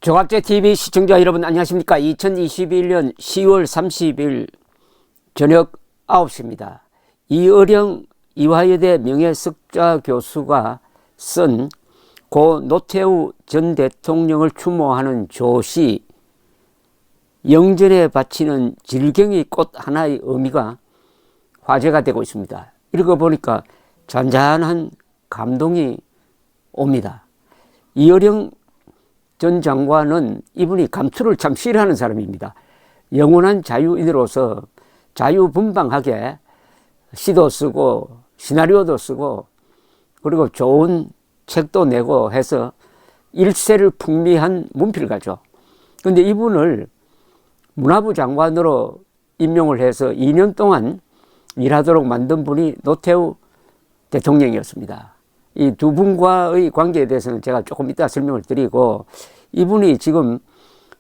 종합제TV 시청자 여러분 안녕하십니까. 2021년 10월 30일 저녁 9시입니다. 이어령 이화여대 명예석좌 교수가 쓴 고 노태우 전 대통령을 추모하는 조시 영전에 바치는 질경의 꽃 하나의 의미가 화제가 되고 있습니다. 읽어보니까 잔잔한 감동이 옵니다. 이어령 전 장관은 이분이 감투를 참 싫어하는 사람입니다. 영원한 자유인으로서 자유분방하게 시도 쓰고 시나리오도 쓰고 그리고 좋은 책도 내고 해서 일세를 풍미한 문필가죠. 그런데 이분을 문화부 장관으로 임명을 해서 2년 동안 일하도록 만든 분이 노태우 대통령이었습니다. 이 두 분과의 관계에 대해서는 제가 조금 이따 설명을 드리고, 이분이 지금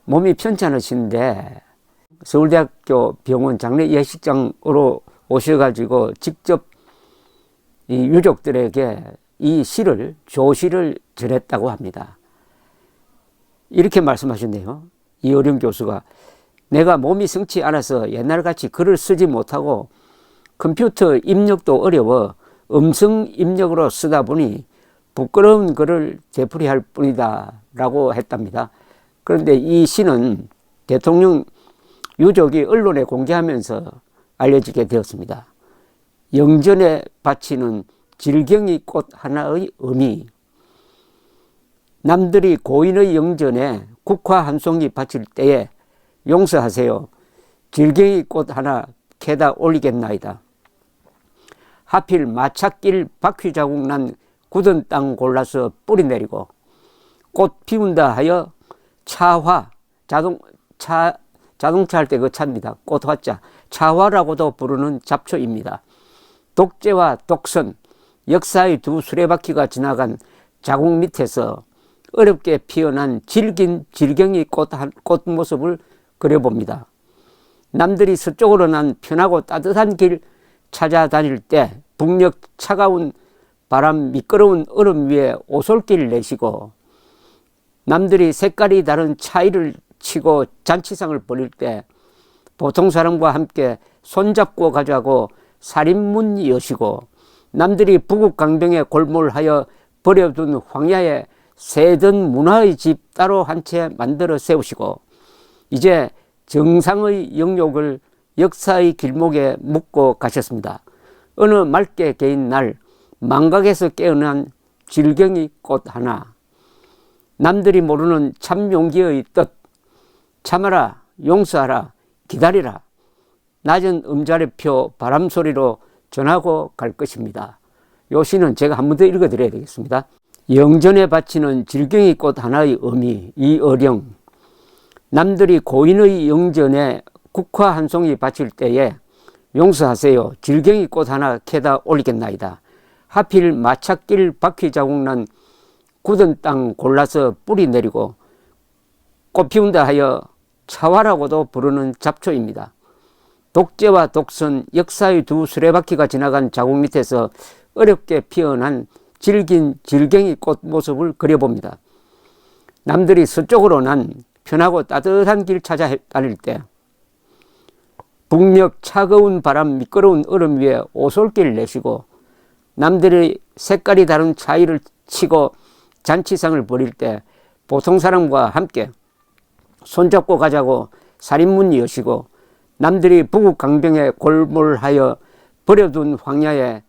몸이 편찮으신데 서울대학교 병원 장례 예식장으로 오셔가지고 직접 이 유족들에게 이 시를, 조시를 전했다고 합니다. 이렇게 말씀하셨네요. 이어령 교수가 내가 몸이 성치 않아서 옛날같이 글을 쓰지 못하고 컴퓨터 입력도 어려워 음성 입력으로 쓰다 보니 부끄러운 글을 되풀이할 뿐이다 라고 했답니다. 그런데 이 시는 대통령 유족이 언론에 공개하면서 알려지게 되었습니다. 영전에 바치는 질경의 꽃 하나의 의미. 남들이 고인의 영전에 국화 한 송이 바칠 때에 용서하세요. 질경의 꽃 하나 캐다 올리겠나이다. 하필 마찻길 바퀴 자국 난 굳은 땅 골라서 뿌리 내리고 꽃 피운다 하여 차화, 자동차 할 때 그 차입니다. 꽃화자, 차화라고도 부르는 잡초입니다. 독재와 독선, 역사의 두 수레바퀴가 지나간 자국 밑에서 어렵게 피어난 질긴 질경의 꽃 모습을 그려봅니다. 남들이 서쪽으로 난 편하고 따뜻한 길 찾아다닐 때 북녘 차가운 바람 미끄러운 얼음 위에 오솔길 내시고, 남들이 색깔이 다른 차이를 치고 잔치상을 벌일 때 보통 사람과 함께 손잡고 가자고 살인문 여시고, 남들이 부국강병에 골몰하여 버려둔 황야에 새든 문화의 집 따로 한 채 만들어 세우시고, 이제 정상의 영욕을 역사의 길목에 묻고 가셨습니다. 어느 맑게 개인 날 망각에서 깨어난 질경의 꽃 하나. 남들이 모르는 참 용기의 뜻. 참아라, 용서하라, 기다리라. 낮은 음자리표 바람소리로 전하고 갈 것입니다. 요 시는 제가 한 번 더 읽어드려야 되겠습니다. 영전에 바치는 질경의 꽃 하나의 의미. 이어령. 남들이 고인의 영전에 국화 한 송이 바칠 때에 용서하세요. 질경의 꽃 하나 캐다 올리겠나이다. 하필 마찻길 바퀴 자국 난 굳은 땅 골라서 뿌리 내리고 꽃 피운다 하여 차화라고도 부르는 잡초입니다. 독재와 독선, 역사의 두 수레바퀴가 지나간 자국 밑에서 어렵게 피어난 질긴 질경의 꽃 모습을 그려봅니다. 남들이 서쪽으로 난 편하고 따뜻한 길 찾아 다닐 때 북녘 차가운 바람 미끄러운 얼음 위에 오솔길 내시고, 남들이 색깔이 다른 차이를 치고 잔치상을 벌일 때 보통 사람과 함께 손잡고 가자고 살인문 여시고, 남들이 부국강병에 골몰하여 버려둔 황야에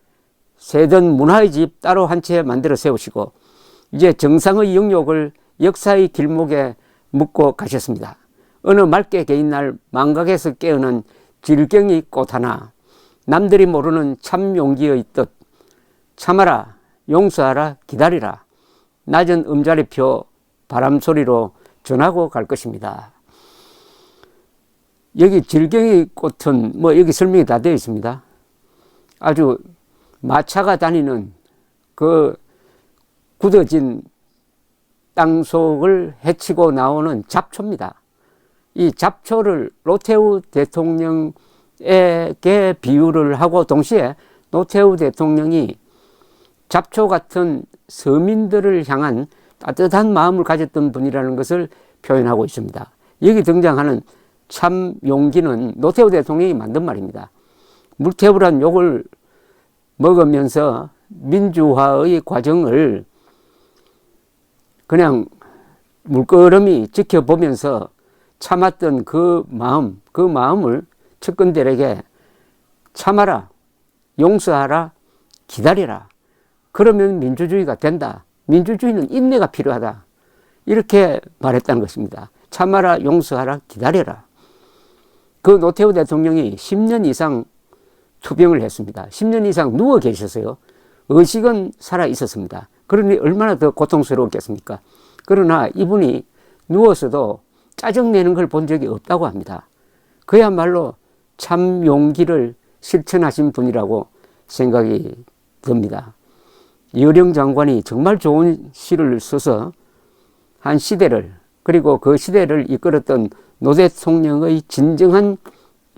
새든 문화의 집 따로 한 채 만들어 세우시고, 이제 정상의 영욕을 역사의 길목에 묻고 가셨습니다. 어느 맑게 개인 날 망각에서 깨어난 질경의 꽃 하나. 남들이 모르는 참 용기의 뜻. 참아라, 용서하라, 기다리라. 낮은 음자리표 바람소리로 전하고 갈 것입니다. 여기 질경의 꽃은 여기 설명이 다 되어 있습니다. 아주 마차가 다니는 그 굳어진 땅속을 헤치고 나오는 잡초입니다. 이 잡초를 노태우 대통령에게 비유를 하고, 동시에 노태우 대통령이 잡초 같은 서민들을 향한 따뜻한 마음을 가졌던 분이라는 것을 표현하고 있습니다. 여기 등장하는 참 용기는 노태우 대통령이 만든 말입니다. 물태우란 욕을 먹으면서 민주화의 과정을 그냥 물끄러미 지켜보면서 참았던 그 마음을 측근들에게 참아라, 용서하라, 기다려라. 그러면 민주주의가 된다. 민주주의는 인내가 필요하다. 이렇게 말했다는 것입니다. 참아라, 용서하라, 기다려라. 그 노태우 대통령이 10년 이상 투병을 했습니다. 10년 이상 누워 계셨어요. 의식은 살아 있었습니다. 그러니 얼마나 더 고통스러웠겠습니까? 그러나 이분이 누워서도 짜증내는 걸 본 적이 없다고 합니다. 그야말로 참 용기를 실천하신 분이라고 생각이 듭니다. 이어령 장관이 정말 좋은 시를 써서 한 시대를, 그리고 그 시대를 이끌었던 노 대통령의 진정한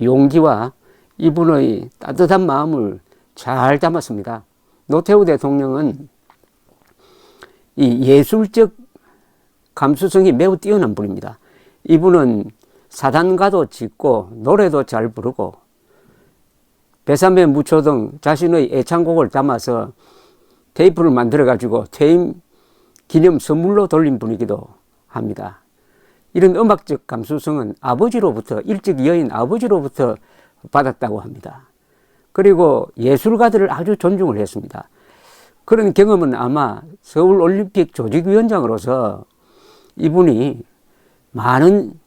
용기와 이분의 따뜻한 마음을 잘 담았습니다. 노태우 대통령은 이 예술적 감수성이 매우 뛰어난 분입니다. 이분은 사단가도 짓고 노래도 잘 부르고 배삼의 무초 등 자신의 애창곡을 담아서 테이프를 만들어 가지고 퇴임 기념 선물로 돌린 분이기도 합니다. 이런 음악적 감수성은 아버지로부터, 일찍 여인 아버지로부터 받았다고 합니다. 그리고 예술가들을 아주 존중을 했습니다. 그런 경험은 아마 서울올림픽 조직위원장으로서 이분이 많은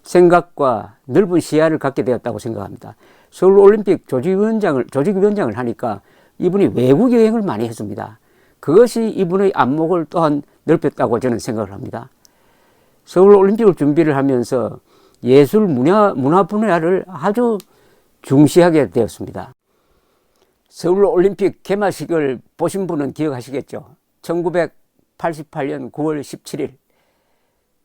생각과 넓은 시야를 갖게 되었다고 생각합니다. 서울올림픽 조직위원장을 하니까 이분이 외국 여행을 많이 했습니다. 그것이 이분의 안목을 또한 넓혔다고 저는 생각을 합니다. 서울올림픽을 준비를 하면서 예술 문화 분야를 아주 중시하게 되었습니다. 서울올림픽 개막식을 보신 분은 기억하시겠죠? 1988년 9월 17일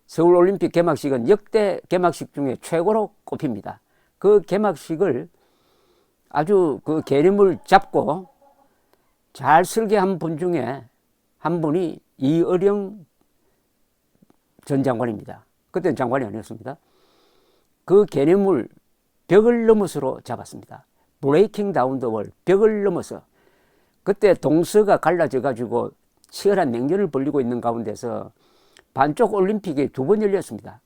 서울올림픽 개막식은 역대 개막식 중에 최고로 꼽힙니다. 그 개막식을 아주 그 개념을 잡고 잘 설계한 분 중에 한 분이 이어령 전 장관입니다. 그때는 장관이 아니었습니다. 그 개념을 벽을 넘어서로 잡았습니다. 브레이킹 다운 더 월, 벽을 넘어서. 그때 동서가 갈라져 가지고 치열한 냉전을 벌이고 있는 가운데서 반쪽 올림픽이 두 번 열렸습니다.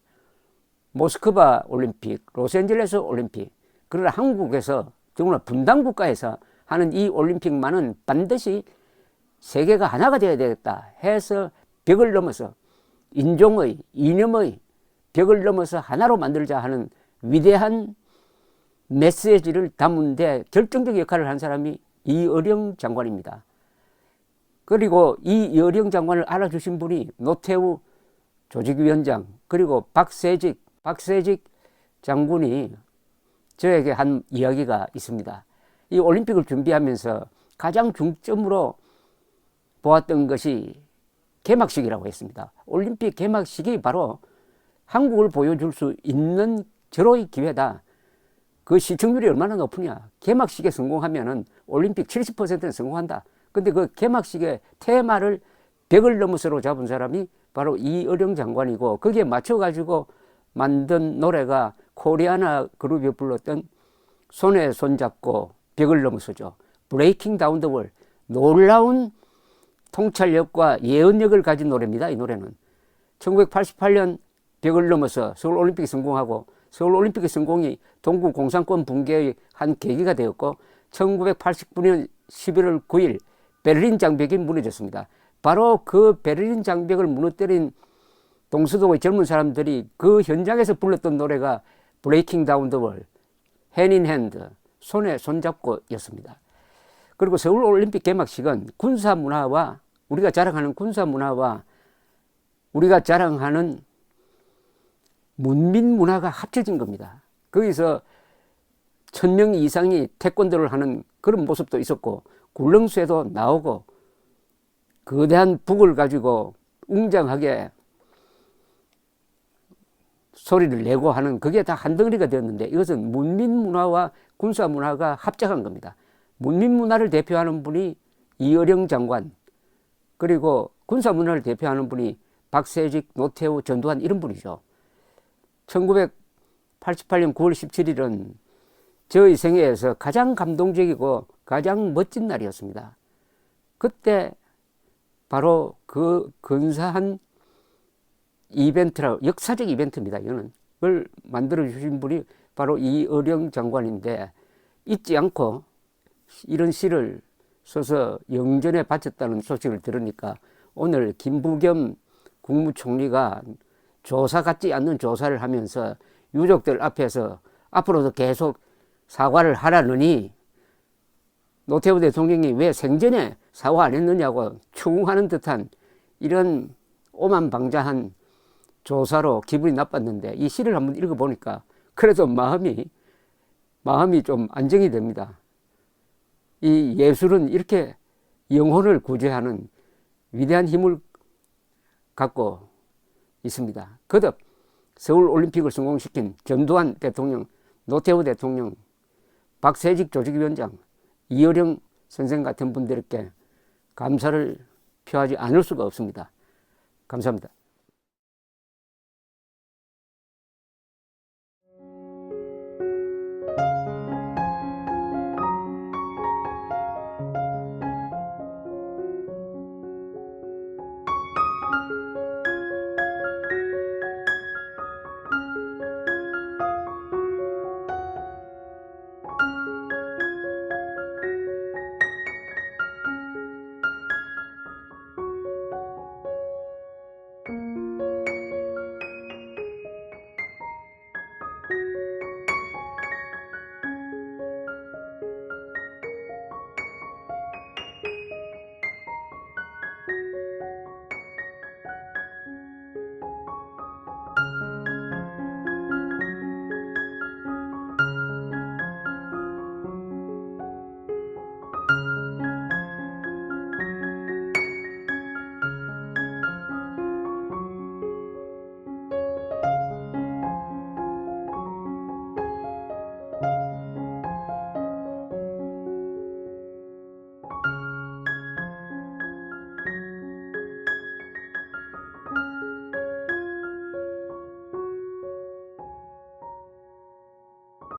모스크바 올림픽, 로스앤젤레스 올림픽. 그러나 한국에서, 정말 분단 국가에서 하는 이 올림픽만은 반드시 세계가 하나가 되어야 되겠다 해서 벽을 넘어서 인종의, 이념의 벽을 넘어서 하나로 만들자 하는 위대한 메시지를 담은 데 결정적 역할을 한 사람이 이어령 장관입니다. 그리고 이 이어령 장관을 알아주신 분이 노태우 조직위원장, 그리고 박세직 장군이 저에게 한 이야기가 있습니다. 이 올림픽을 준비하면서 가장 중점으로 보았던 것이 개막식이라고 했습니다. 올림픽 개막식이 바로 한국을 보여줄 수 있는 절호의 기회다. 그 시청률이 얼마나 높으냐. 개막식에 성공하면은 올림픽 70%는 성공한다. 근데 그 개막식의 테마를 벽을 넘어서로 잡은 사람이 바로 이어령 장관이고, 거기에 맞춰가지고 만든 노래가 코리아나 그룹이 불렀던 손에 손잡고 벽을 넘어서죠. 브레이킹 다운 더 월. 놀라운 통찰력과 예언력을 가진 노래입니다. 이 노래는 1988년 벽을 넘어서 서울올림픽이 성공하고, 서울올림픽의 성공이 동구 공산권 붕괴의 한 계기가 되었고, 1989년 11월 9일 베를린 장벽이 무너졌습니다. 바로 그 베를린 장벽을 무너뜨린 동서독의 젊은 사람들이 그 현장에서 불렀던 노래가 브레이킹 다운 더 월, hand in hand, 손에 손잡고 였습니다. 그리고 서울올림픽 개막식은 군사문화와, 우리가 자랑하는 군사문화와 우리가 자랑하는 문민문화가 합쳐진 겁니다. 거기서 1000명 이상이 태권도를 하는 그런 모습도 있었고, 굴렁쇠도 나오고, 거대한 북을 가지고 웅장하게 소리를 내고 하는, 그게 다 한 덩어리가 되었는데, 이것은 문민문화와 군사문화가 합작한 겁니다. 문민문화를 대표하는 분이 이어령 장관, 그리고 군사문화를 대표하는 분이 박세직, 노태우, 전두환 이런 분이죠. 1988년 9월 17일은 저의 생애에서 가장 감동적이고 가장 멋진 날이었습니다. 그때 바로 그 근사한 이벤트라, 역사적 이벤트입니다. 이거는 그걸 만들어 주신 분이 바로 이어령 장관인데, 잊지 않고 이런 시를 써서 영전에 바쳤다는 소식을 들으니까 오늘 김부겸 국무총리가 조사 같지 않는 조사를 하면서 유족들 앞에서 앞으로도 계속 사과를 하라느니 노태우 대통령이 왜 생전에 사과 안 했느냐고 추궁하는 듯한 이런 오만방자한 조사로 기분이 나빴는데, 이 시를 한번 읽어보니까 그래도 마음이 좀 안정이 됩니다. 이 예술은 이렇게 영혼을 구제하는 위대한 힘을 갖고 있습니다. 거듭 서울올림픽을 성공시킨 전두환 대통령, 노태우 대통령, 박세직 조직위원장, 이어령 선생 같은 분들께 감사를 표하지 않을 수가 없습니다. 감사합니다.